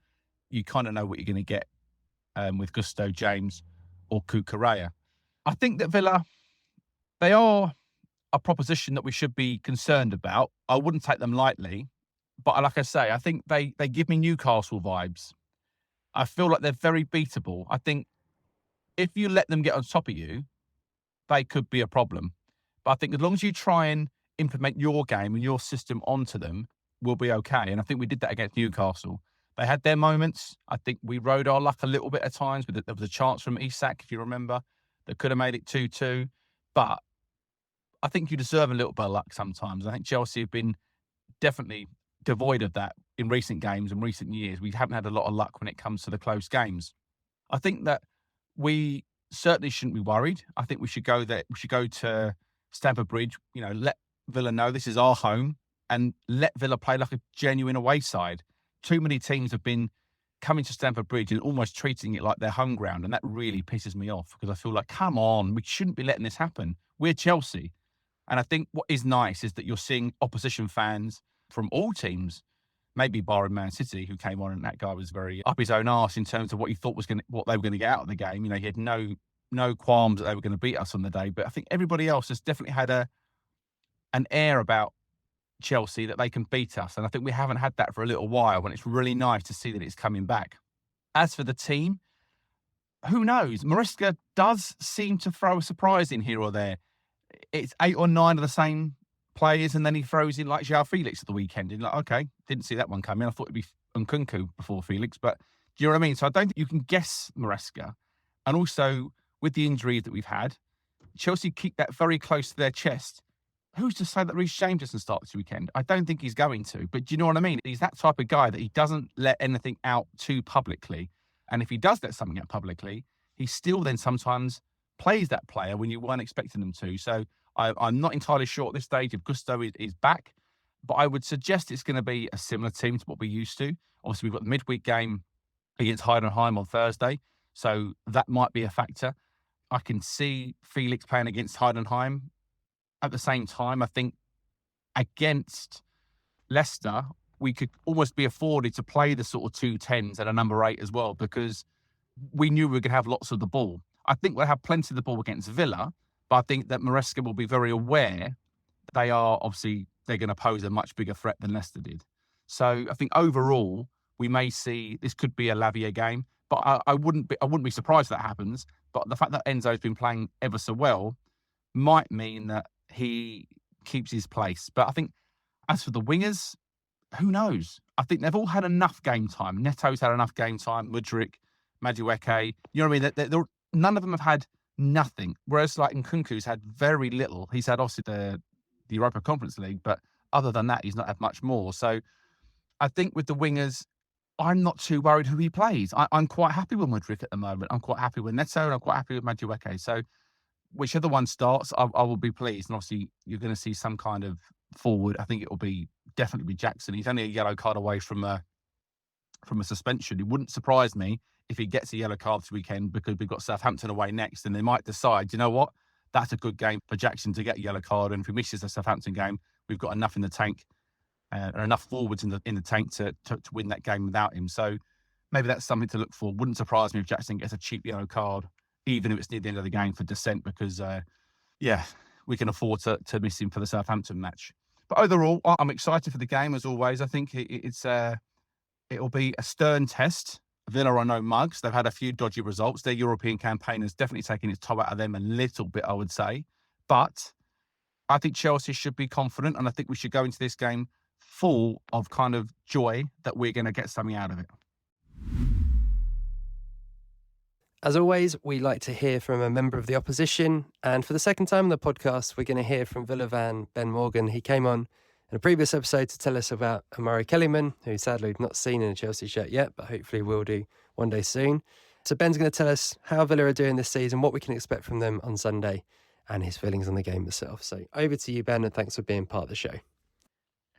you kind of know what you're going to get with Gusto, James or Cucurella. I think that Villa, they are a proposition that we should be concerned about. I wouldn't take them lightly, but like I say, I think they give me Newcastle vibes. I feel like they're very beatable. I think if you let them get on top of you, they could be a problem. But I think as long as you try and implement your game and your system onto them, we'll be okay. And I think we did that against Newcastle. They had their moments. I think we rode our luck a little bit at times. There was a chance from Isak, if you remember, that could have made it 2-2. But I think you deserve a little bit of luck sometimes. I think Chelsea have been definitely devoid of that in recent games and recent years. We haven't had a lot of luck when it comes to the close games. I think that we certainly shouldn't be worried. I think we should go there. We should go to Stamford Bridge, let Villa know this is our home and let Villa play like a genuine away side. Too many teams have been coming to Stamford Bridge and almost treating it like their home ground. And that really pisses me off because I feel like, come on, we shouldn't be letting this happen. We're Chelsea. And I think what is nice is that you're seeing opposition fans from all teams, maybe barring Man City, who came on and that guy was very up his own arse in terms of what he thought what they were going to get out of the game. He had no qualms that they were going to beat us on the day. But I think everybody else has definitely had an air about Chelsea that they can beat us. And I think we haven't had that for a little while, and it's really nice to see that it's coming back. As for the team, who knows? Mariska does seem to throw a surprise in here or there. It's 8 or 9 of the same players, and then he throws in like João Felix at the weekend. And like, okay, didn't see that one coming. I thought it'd be Nkunku before Felix, but do you know what I mean? So I don't think you can guess Mariska. And also, with the injuries that we've had, Chelsea keep that very close to their chest. Who's to say that Reece James doesn't start this weekend? I don't think he's going to. But do you know what I mean? He's that type of guy that he doesn't let anything out too publicly. And if he does let something out publicly, he still then sometimes plays that player when you weren't expecting them to. So I'm not entirely sure at this stage if Gusto is back. But I would suggest it's going to be a similar team to what we're used to. Obviously, we've got the midweek game against Heidenheim on Thursday. So that might be a factor. I can see Felix playing against Heidenheim. At the same time, I think against Leicester, we could almost be afforded to play the sort of 2-10s at a number 8 as well, because we knew we were going to have lots of the ball. I think we'll have plenty of the ball against Villa, but I think that Mariska will be very aware they're going to pose a much bigger threat than Leicester did. So I think overall, we may see this could be a Lavia game, but I wouldn't be surprised if that happens. But the fact that Enzo's been playing ever so well might mean that he keeps his place. But I think as for the wingers, who knows? I think they've all had enough game time. Neto's had enough game time. Mudryk, Madueke, you know what I mean? None of them have had nothing. Whereas like Nkunku's had very little. He's had obviously the Europa Conference League, but other than that, he's not had much more. So I think with the wingers, I'm not too worried who he plays. I'm quite happy with Mudryk at the moment. I'm quite happy with Neto, and I'm quite happy with Madueke. So whichever one starts, I will be pleased. And obviously, you're going to see some kind of forward. I think it will definitely be Jackson. He's only a yellow card away from from a suspension. It wouldn't surprise me if he gets a yellow card this weekend, because we've got Southampton away next, and they might decide, you know what, that's a good game for Jackson to get a yellow card, and if he misses the Southampton game, we've got enough in the tank and enough forwards in the tank to win that game without him. So maybe that's something to look for. Wouldn't surprise me if Jackson gets a cheap yellow card, even if it's near the end of the game for dissent, because we can afford to miss him for the Southampton match. But overall, I'm excited for the game as always. I think it'll be a stern test. Villa are no mugs. They've had a few dodgy results. Their European campaign has definitely taken its toll out of them a little bit, I would say. But I think Chelsea should be confident, and I think we should go into this game full of kind of joy that we're going to get something out of it. As always, we like to hear from a member of the opposition. And for the second time on the podcast, we're going to hear from Villa fan Ben Morgan. He came on in a previous episode to tell us about Amari Kellyman, who sadly we've not seen in a Chelsea shirt yet, but hopefully will do one day soon. So Ben's going to tell us how Villa are doing this season, what we can expect from them on Sunday, and his feelings on the game itself. So over to you, Ben, and thanks for being part of the show.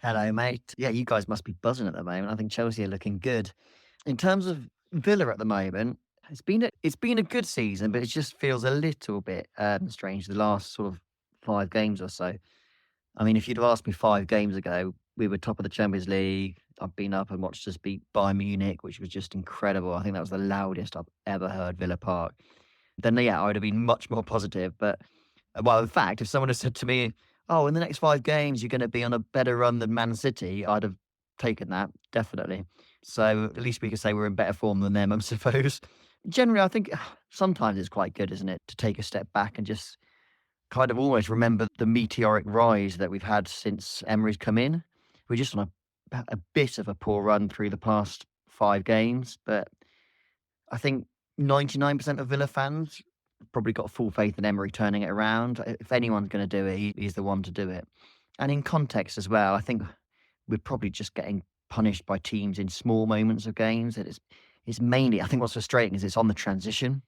Hello, mate. Yeah, you guys must be buzzing at the moment. I think Chelsea are looking good. In terms of Villa at the moment, it's been a good season, but it just feels a little bit strange the last sort of 5 games or so. I mean, if you'd have asked me 5 games ago, we were top of the Champions League. I've been up and watched us beat Bayern Munich, which was just incredible. I think that was the loudest I've ever heard Villa Park. Then, yeah, I would have been much more positive. But, well, in fact, if someone had said to me, oh, in the next 5 games, you're going to be on a better run than Man City, I'd have taken that, definitely. So at least we could say we're in better form than them, I suppose. Generally, I think sometimes it's quite good, isn't it, to take a step back and just kind of almost remember the meteoric rise that we've had since Emery's come in. We're just on a bit of a poor run through the past 5 games, but I think 99% of Villa fans probably got full faith in Emery turning it around. If anyone's going to do it, he's the one to do it. And in context as well, I think we're probably just getting punished by teams in small moments of games. That it's mainly, I think what's frustrating is it's on the transition.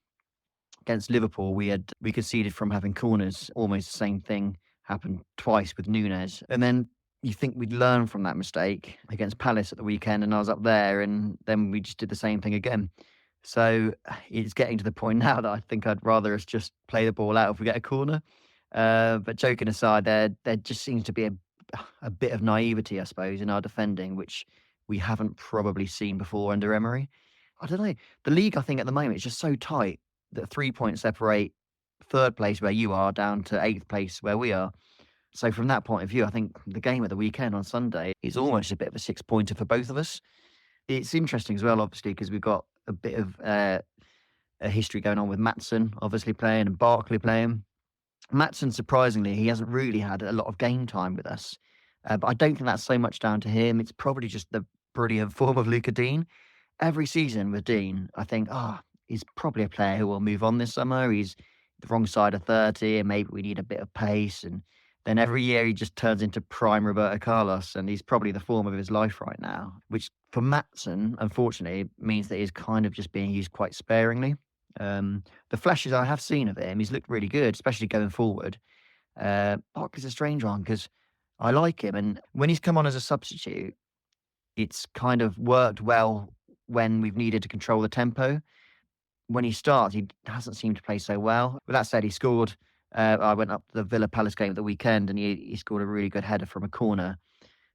Against Liverpool, we conceded from having corners. Almost the same thing happened twice with Nunes. And then you think we'd learn from that mistake against Palace at the weekend, and I was up there, and then we just did the same thing again. So it's getting to the point now that I think I'd rather us just play the ball out if we get a corner. But joking aside, there just seems to be a bit of naivety, I suppose, in our defending, which we haven't probably seen before under Emery. I don't know. The league, I think, at the moment is just so tight that 3 points separate 3rd place where you are down to 8th place where we are. So from that point of view, I think the game at the weekend on Sunday is almost a bit of a 6-pointer for both of us. It's interesting as well, obviously, because we've got a bit of a history going on with Maatsen obviously playing and Barkley playing. Maatsen, surprisingly, he hasn't really had a lot of game time with us. But I don't think that's so much down to him. It's probably just the brilliant form of Luca Dean. Every season with Dean, I think, he's probably a player who will move on this summer. He's the wrong side of 30 and maybe we need a bit of pace. And then every year he just turns into prime Roberto Carlos, and he's probably the form of his life right now, which for Maatsen, unfortunately, means that he's kind of just being used quite sparingly. The flashes I have seen of him, he's looked really good, especially going forward. Barkley's a strange one because I like him, and when he's come on as a substitute, it's kind of worked well when we've needed to control the tempo. When he starts, he hasn't seemed to play so well. With that said, he scored. I went up to the Villa Palace game at the weekend, and he scored a really good header from a corner,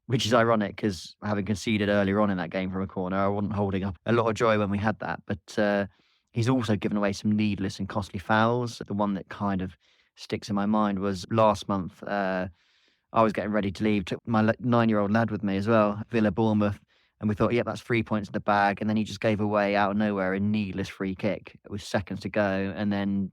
which is ironic because having conceded earlier on in that game from a corner, I wasn't holding up a lot of joy when we had that. But he's also given away some needless and costly fouls. The one that kind of sticks in my mind was last month. I was getting ready to leave, took my 9-year-old lad with me as well, Villa Bournemouth. And we thought, that's 3 points in the bag. And then he just gave away out of nowhere a needless free kick with seconds to go. And then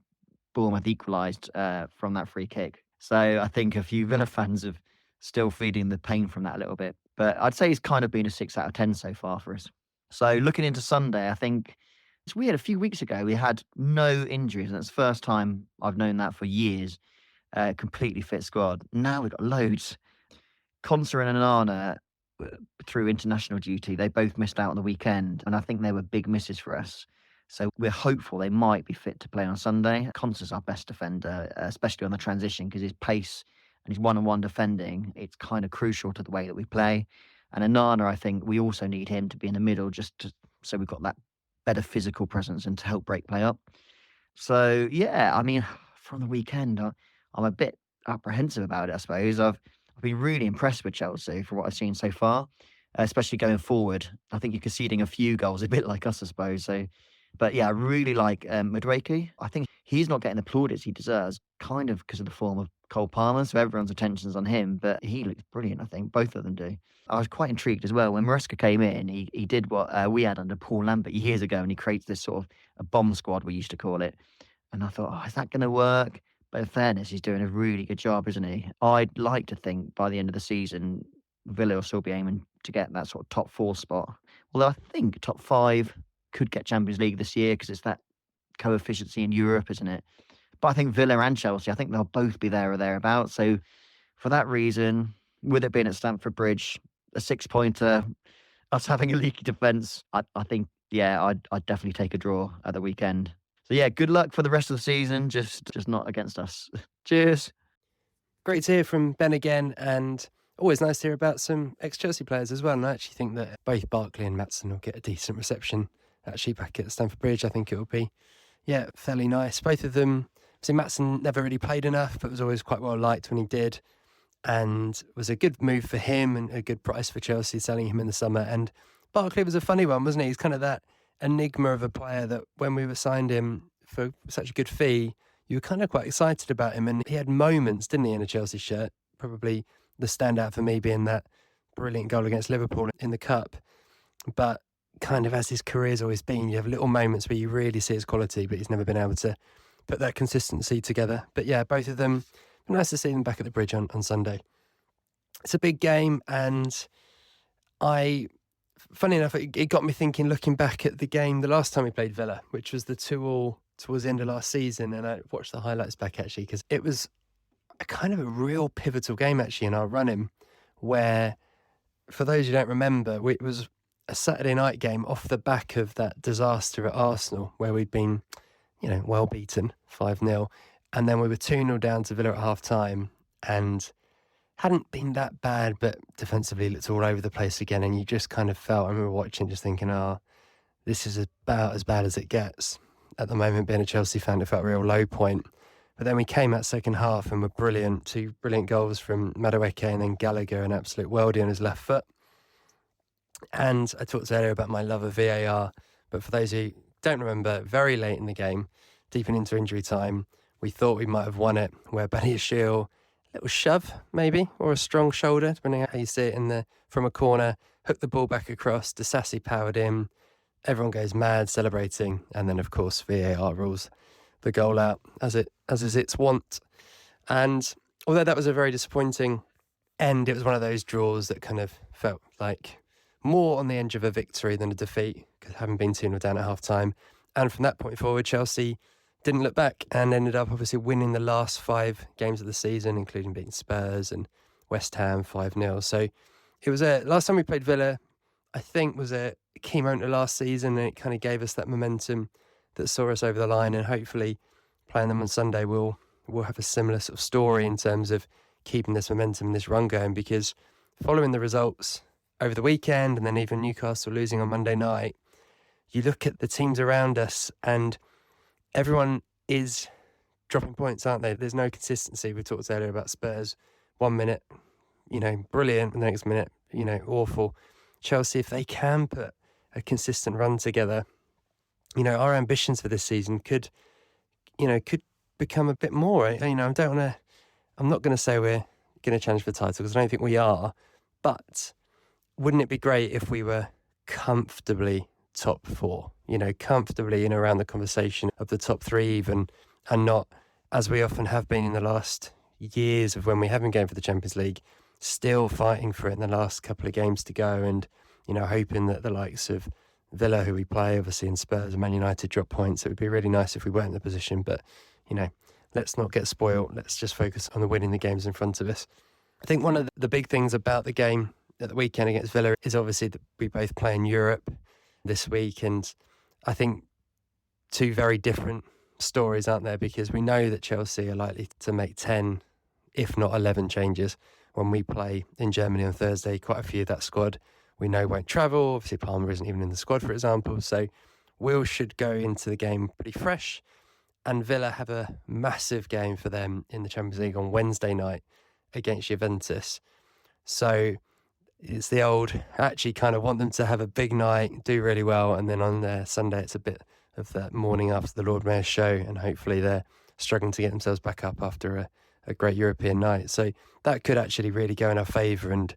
Bournemouth equalised from that free kick. So I think a few Villa fans are still feeling the pain from that a little bit. But I'd say it's kind of been a 6 out of 10 so far for us. So looking into Sunday, I think it's weird. A few weeks ago, we had no injuries. And it's the first time I've known that for years. Completely fit squad. Now we've got loads. Konsa and Onana, through international duty, they both missed out on the weekend, and I think they were big misses for us. So we're hopeful they might be fit to play on Sunday. Konsa's our best defender, especially on the transition, because his pace and his one-on-one defending, it's kind of crucial to the way that we play. And Onana, I think we also need him to be in the middle just to So we've got that better physical presence and to help break play up. So, yeah, I mean, from the weekend, I'm a bit apprehensive about it, I suppose. I've been really impressed with Chelsea for what I've seen so far, especially going forward. I think you're conceding a few goals, a bit like us, I suppose. So, but yeah, I really like Madueke. I think he's not getting the plaudits he deserves, kind of because of the form of Cole Palmer. So everyone's attention's on him, but he looks brilliant, I think. Both of them do. I was quite intrigued as well. When Maresca came in, he did what we had under Paul Lambert years ago, and he creates this sort of a bomb squad, we used to call it. And I thought, is that going to work? But in fairness, he's doing a really good job, isn't he? I'd like to think by the end of the season, Villa will still be aiming to get that sort of top 4 spot. Although I think top 5 could get Champions League this year because it's that co-efficiency in Europe, isn't it? But I think Villa and Chelsea, I think they'll both be there or thereabouts. So for that reason, with it being at Stamford Bridge, a 6-pointer, us having a leaky defence, I think, yeah, I'd definitely take a draw at the weekend. So yeah, good luck for the rest of the season, just not against us. Cheers. Great to hear from Ben again, and always nice to hear about some ex-Chelsea players as well. And I actually think that both Barkley and Maatsen will get a decent reception actually back at Stamford Bridge. I think it will be, yeah, fairly nice. Both of them, see, Maatsen never really played enough, but was always quite well liked when he did, and was a good move for him and a good price for Chelsea selling him in the summer. And Barkley was a funny one, wasn't he? He's kind of that enigma of a player that when we signed him for such a good fee, you were kind of quite excited about him. And he had moments, didn't he, in a Chelsea shirt? Probably the standout for me being that brilliant goal against Liverpool in the Cup. But kind of as his career's always been, you have little moments where you really see his quality, but he's never been able to put that consistency together. But yeah, both of them, nice to see them back at the Bridge on Sunday. It's a big game, and funny enough, it got me thinking, looking back at the game the last time we played Villa, which was the 2-2 towards the end of last season. And I watched the highlights back actually, because it was a kind of a real pivotal game actually in our run-in, where, for those who don't remember, it was a Saturday night game off the back of that disaster at Arsenal, where we'd been, well beaten 5-0. And then we were 2-0 down to Villa at half-time, and hadn't been that bad, but defensively looked all over the place again. And you just kind of felt, I remember watching, just thinking, this is about as bad as it gets. At the moment, being a Chelsea fan, it felt a real low point. But then we came out second half and were brilliant. 2 brilliant goals from Madueke, and then Gallagher, an absolute worldie on his left foot. And I talked earlier about my love of VAR, but for those who don't remember, very late in the game, deep into injury time, we thought we might have won it, where Badiashile, little shove maybe, or a strong shoulder, depending on how you see it, from a corner, hooked the ball back across, Disasi powered in, everyone goes mad celebrating, and then of course VAR rules the goal out, as is its wont. And although that was a very disappointing end, it was one of those draws that kind of felt like more on the edge of a victory than a defeat, because having been 2-0 down at half time. And from that point forward, Chelsea didn't look back and ended up obviously winning the last 5 games of the season, including beating Spurs and West Ham 5-0. So it was last time we played Villa, I think, was a key moment of last season, and it kind of gave us that momentum that saw us over the line. And hopefully playing them on Sunday we'll have a similar sort of story in terms of keeping this momentum and this run going, because following the results over the weekend and then even Newcastle losing on Monday night, you look at the teams around us and everyone is dropping points, aren't they? There's no consistency. We talked earlier about Spurs. 1 minute, brilliant. The next minute, awful. Chelsea, if they can put a consistent run together, our ambitions for this season could become a bit more. I'm not going to say we're going to challenge for the title, because I don't think we are. But wouldn't it be great if we were comfortably top 4, comfortably in around the conversation of the top 3 even, and not, as we often have been in the last years of when we haven't going for the Champions League, still fighting for it in the last couple of games to go, and, hoping that the likes of Villa, who we play, obviously, and Spurs and Man United drop points. It would be really nice if we weren't in the position, but, let's not get spoiled. Let's just focus on the winning the games in front of us. I think one of the big things about the game at the weekend against Villa is obviously that we both play in Europe this week, and I think 2 very different stories, aren't there? Because we know that Chelsea are likely to make 10, if not 11 changes when we play in Germany on Thursday. Quite a few of that squad we know won't travel. Obviously, Palmer isn't even in the squad, for example. So Will should go into the game pretty fresh. And Villa have a massive game for them in the Champions League on Wednesday night against Juventus. So it's the old, actually kind of want them to have a big night, do really well. And then on Sunday, it's a bit of that morning after the Lord Mayor's show. And hopefully they're struggling to get themselves back up after a great European night. So that could actually really go in our favour. And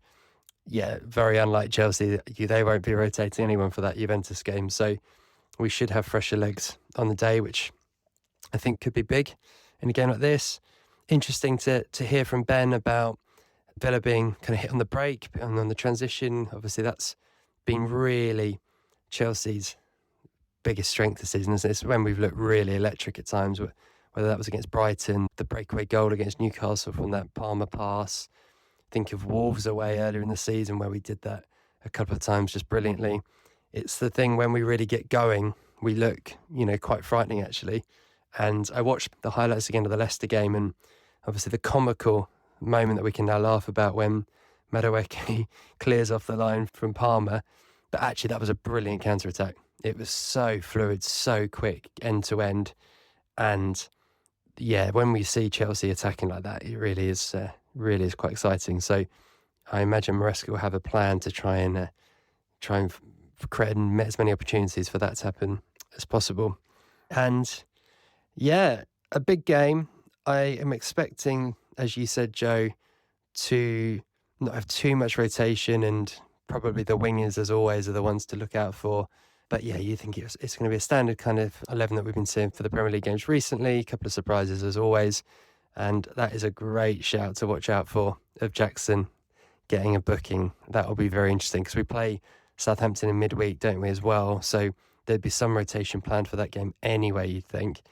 yeah, very unlike Chelsea, they won't be rotating anyone for that Juventus game. So we should have fresher legs on the day, which I think could be big in a game like this. Interesting to hear from Ben about Villa being kind of hit on the break and on the transition. Obviously, that's been really Chelsea's biggest strength this season. It's when we've looked really electric at times, whether that was against Brighton, the breakaway goal against Newcastle from that Palmer pass. Think of Wolves away earlier in the season where we did that a couple of times just brilliantly. It's the thing when we really get going, we look, quite frightening actually. And I watched the highlights again of the Leicester game, and obviously the comical moment that we can now laugh about when Madueke clears off the line from Palmer. But actually that was a brilliant counter-attack. It was so fluid, so quick, end to end. And yeah, when we see Chelsea attacking like that, it really is quite exciting. So I imagine Maresca will have a plan to try and create as many opportunities for that to happen as possible. And yeah, a big game. I am expecting, as you said, Joe, to not have too much rotation, and probably the wingers, as always, are the ones to look out for. But yeah, you think it's going to be a standard kind of 11 that we've been seeing for the Premier League games recently. A couple of surprises, as always. And that is a great shout to watch out for, of Jackson getting a booking. That will be very interesting because we play Southampton in midweek, don't we, as well? So there'd be some rotation planned for that game anyway, you'd think.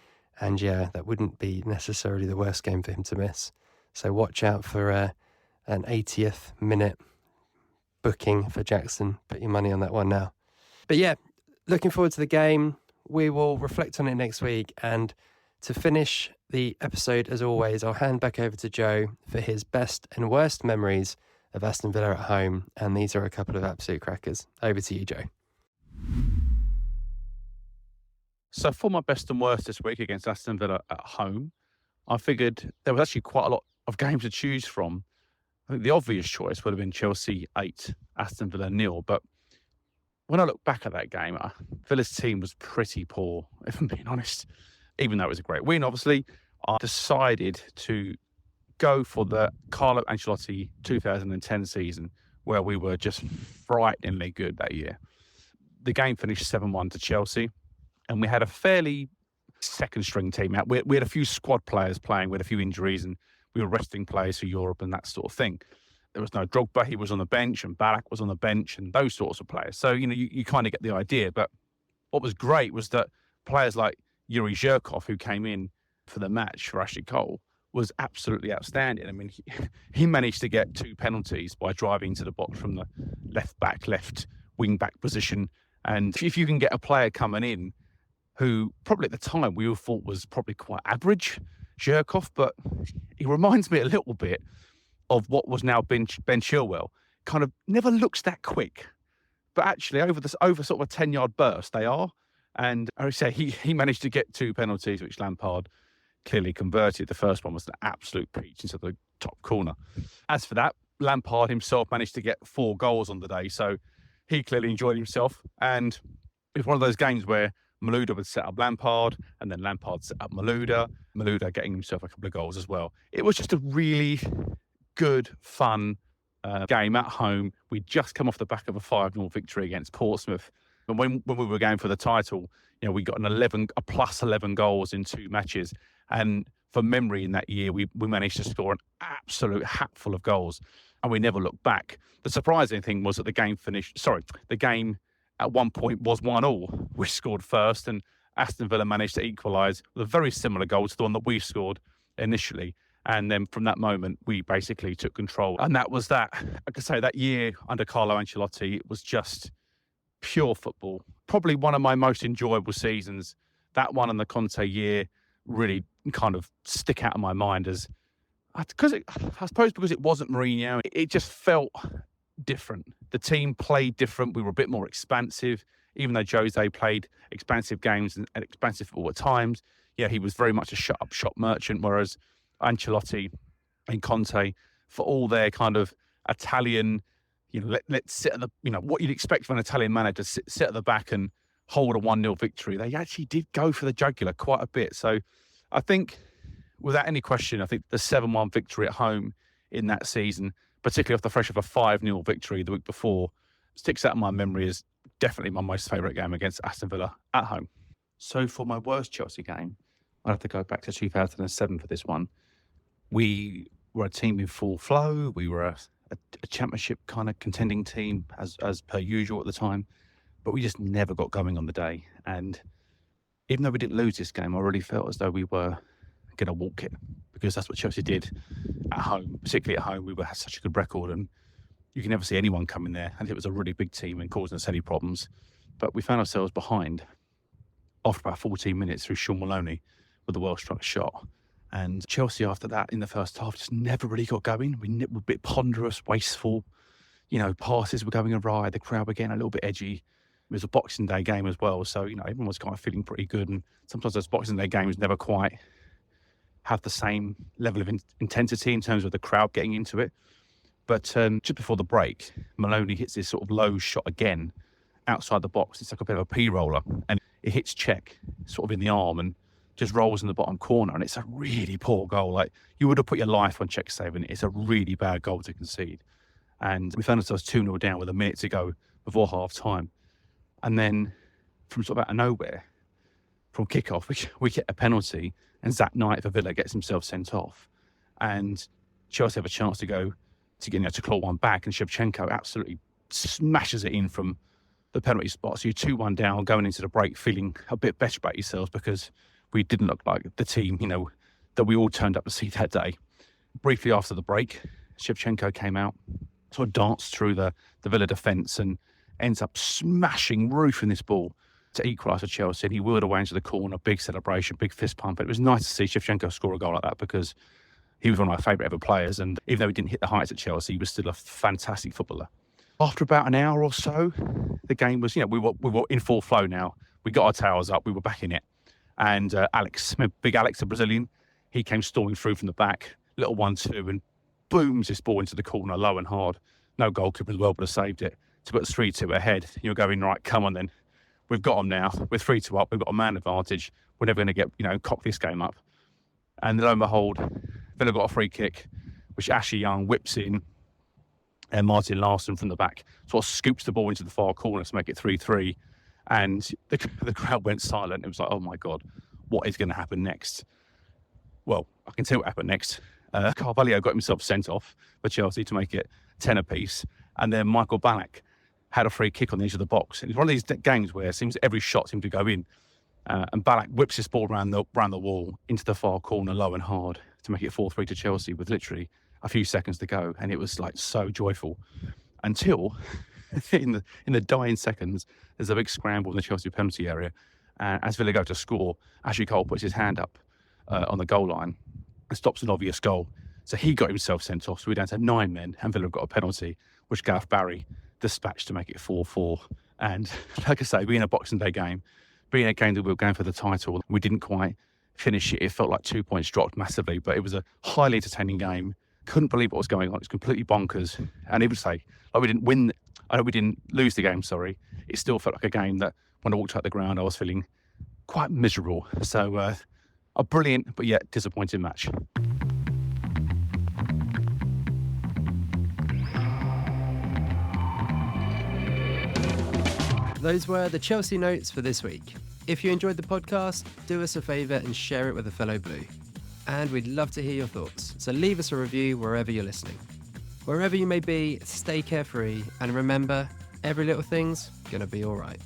And yeah, that wouldn't be necessarily the worst game for him to miss. So watch out for an 80th minute booking for Jackson. Put your money on that one now. But yeah, looking forward to the game. We will reflect on it next week. And to finish the episode, as always, I'll hand back over to Joe for his best and worst memories of Aston Villa at home. And these are a couple of absolute crackers. Over to you, Joe. So for my best and worst this week against Aston Villa at home, I figured there was actually quite a lot of games to choose from. I think the obvious choice would have been Chelsea 8, Aston Villa 0. But when I look back at that game, Villa's team was pretty poor, if I'm being honest. Even though it was a great win, obviously, I decided to go for the Carlo Ancelotti 2010 season, where we were just frighteningly good that year. The game finished 7-1 to Chelsea. And we had a fairly second-string team out. We had a few squad players playing with a few injuries, and we were resting players for Europe and that sort of thing. There was no Drogba, he was on the bench, and Barak was on the bench, and those sorts of players. So, you kind of get the idea. But what was great was that players like Yuri Zhirkov, who came in for the match for Ashley Cole, was absolutely outstanding. I mean, he managed to get 2 penalties by driving to the box from the left wing-back position. And if you can get a player coming in who probably at the time we all thought was probably quite average, Zhirkov, but he reminds me a little bit of what was now Ben Chilwell. Kind of never looks that quick, but actually over sort of a 10-yard burst they are. And I would say he managed to get 2 penalties, which Lampard clearly converted. The first one was an absolute peach into the top corner. As for that, Lampard himself managed to get 4 goals on the day, so he clearly enjoyed himself. And it was one of those games where Malouda would set up Lampard, and then Lampard set up Malouda getting himself a couple of goals as well. It was just a really good, fun game at home. We'd just come off the back of a 5-0 victory against Portsmouth. And when we were going for the title, we got a plus 11 goals in 2 matches. And for memory in that year, we managed to score an absolute hatful of goals, and we never looked back. The surprising thing was that the game at one point was 1-1. We scored first, and Aston Villa managed to equalise with a very similar goal to the one that we scored initially. And then from that moment, we basically took control. And that was that. I could say that year under Carlo Ancelotti, it was just pure football. Probably one of my most enjoyable seasons. That one and the Conte year really kind of stick out in my mind as, I suppose because it wasn't Mourinho, it just felt different. The team played different. We were a bit more expansive, even though Jose played expansive games and expansive football at times. Yeah, he was very much a shut-up shop merchant, whereas Ancelotti and Conte, for all their kind of Italian, let's sit at the, what you'd expect from an Italian manager, sit at the back and hold a 1-0 victory. They actually did go for the jugular quite a bit. So I think, without any question, I think the 7-1 victory at home in that season, particularly off the fresh of a 5-0 victory the week before, sticks out in my memory as definitely my most favourite game against Aston Villa at home. So for my worst Chelsea game, I'd have to go back to 2007 for this one. We were a team in full flow. We were a championship kind of contending team as per usual at the time, but we just never got going on the day. And even though we didn't lose this game, I really felt as though we were going to walk it, because that's what Chelsea did at home. Particularly at home, we had such a good record, and you can never see anyone coming there. And it was a really big team and causing us any problems. But we found ourselves behind after about 14 minutes through Sean Maloney with a well-struck shot. And Chelsea after that in the first half just never really got going. We were a bit ponderous, wasteful. Passes were going awry. The crowd were getting a little bit edgy. It was a Boxing Day game as well. So, everyone was kind of feeling pretty good. And sometimes those Boxing Day games never quite have the same level of intensity in terms of the crowd getting into it. But just before the break, Maloney hits this sort of low shot again outside the box. It's like a bit of a P-roller. And it hits Czech sort of in the arm and just rolls in the bottom corner. And it's a really poor goal. Like, you would have put your life on Czech saving it. It's a really bad goal to concede. And we found ourselves 2-0 down with a minute to go before half-time. And then from sort of out of nowhere, from kick-off, we get a penalty, and Zach Knight for Villa gets himself sent off. And Chelsea have a chance to go to claw one back, and Shevchenko absolutely smashes it in from the penalty spot. So you're 2-1 down going into the break, feeling a bit better about yourselves because we didn't look like the team, that we all turned up to see that day. Briefly after the break, Shevchenko came out, sort of danced through the Villa defence and ends up smashing roofing this ball to equalise for Chelsea. And he whirled away into the corner, big celebration, big fist pump. It was nice to see Shevchenko score a goal like that because he was one of my favourite ever players. And even though he didn't hit the heights at Chelsea, he was still a fantastic footballer. After about an hour or so, the game was, we were in full flow now. We got our towels up, we were back in it. And big Alex, the Brazilian, he came storming through from the back, little 1-2, and booms this ball into the corner, low and hard. No goalkeeper as well, but have saved it to put 3-2 ahead. You're going, right, come on then. We've got them now. We're 3-2 up. We've got a man advantage. We're never going to get, cock this game up. And lo and behold, Villa got a free kick, which Ashley Young whips in, and Martin Larsson from the back sort of scoops the ball into the far corner to make it 3-3. And the crowd went silent. It was like, oh my God, what is going to happen next? Well, I can tell you what happened next. Carvalho got himself sent off for Chelsea to make it 10 apiece. And then Michael Ballack had a free kick on the edge of the box. And it's one of these games where it seems every shot seemed to go in. And Ballack whips his ball around the wall into the far corner, low and hard, to make it 4-3 to Chelsea with literally a few seconds to go. And it was like so joyful until in the dying seconds, there's a big scramble in the Chelsea penalty area. As Villa go to score, Ashley Cole puts his hand up on the goal line and stops an obvious goal. So he got himself sent off. So we're down to 9 men, and Villa have got a penalty, which Gareth Barry dispatched to make it 4-4. And like I say, being a Boxing Day game, being a game that we were going for the title, we didn't quite finish it. It felt like 2 points dropped massively, but it was a highly entertaining game. Couldn't believe what was going on. It was completely bonkers. And even say, like, we didn't win. I know we didn't lose the game, sorry. It still felt like a game that when I walked out the ground, I was feeling quite miserable. So a brilliant, but yet disappointing match. Those were the Chelsea notes for this week. If you enjoyed the podcast, do us a favour and share it with a fellow Blue. And we'd love to hear your thoughts, so leave us a review wherever you're listening. Wherever you may be, stay carefree, and remember, every little thing's gonna be alright.